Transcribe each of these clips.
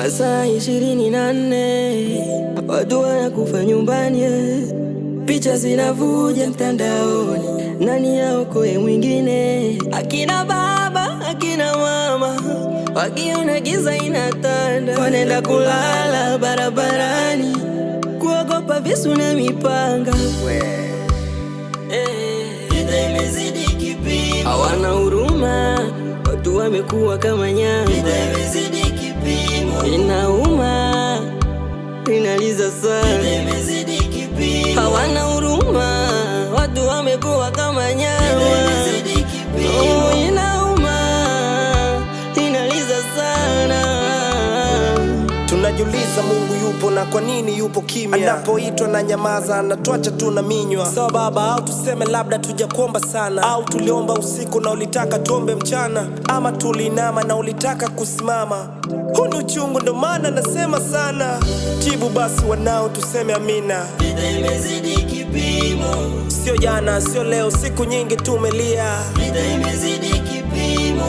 Masaa 24 watu wanakufa nyumbani, picha zinavuja mtandaoni, nani aokoe mwingine? Akina baba, akina mama, wakiona giza inatanda, wanaenda kulala barabarani, kuogopa visu na mipanga. Vita imezidi kipimo, hawana huruma, watu wamekuwa kama nyama. Vita imezidi kipimo, inauma, inaliza sana. Vita imezidi kipimo, hawana huruma, watu wamekuwa kama nyama. Vita imezidi kipimo, inauma, inaliza sana. Tunajiuliza Mungu yupo na kwa nini yupo kimya? Anapoitwa na nyamaza, anatuacha tuna minywa. Sawa baba, au tuseme labda tujakuomba sana, au tuliomba usiku na ulitaka tuombe mchana, ama tulinama na ulitaka kusimama. Huu ni uchungu ndo maana nasema sana. Jibu basi wanao, tuseme amina. Vita imezidi kipimo, sio jana, sio leo, siku nyingi tumelia. Vita imezidi kipimo,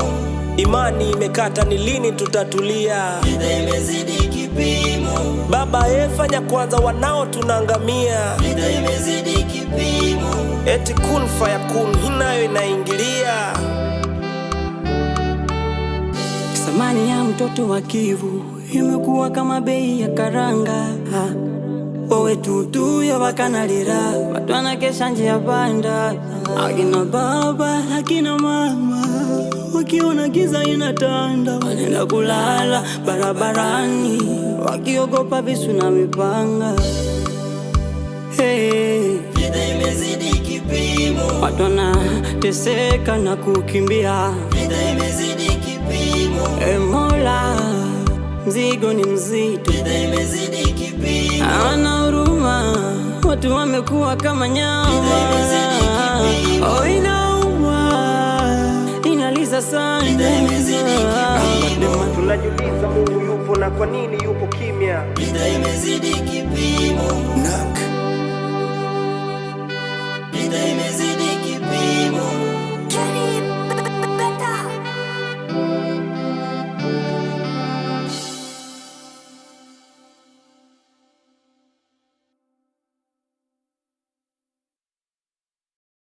imani imekata, ni lini tutatulia? Vita imezidi kipimo, baba fanya kwanza, wanao tunaangamia. Vita imezidi kipimo, eti kun fayakun, hinayo inaingilia. Thamani ya mtoto wa Kivu imekuwa kama bei ya karanga. Wawe tutu ya wakanalira, watu wanakesha njia panda. Akina baba, akina mama, wakiona giza inatanda, wanaenda kulala barabarani, wakiogopa visu na mipanga. Vita imezidi kipimo, watu wanateseka na kukimbia. Vita imezidi kipimo, Mola, mzigo ni mzito. Vita imezidi kipimo, hawana huruma, watu wamekuwa kama nyama. Vita imezidi kipimo, oh inauma, inaliza sana. Vita imezidi kipimo, tunajiuliza Mungu yupo na kwa nini yupo kimya? Vita imezidi kipimo.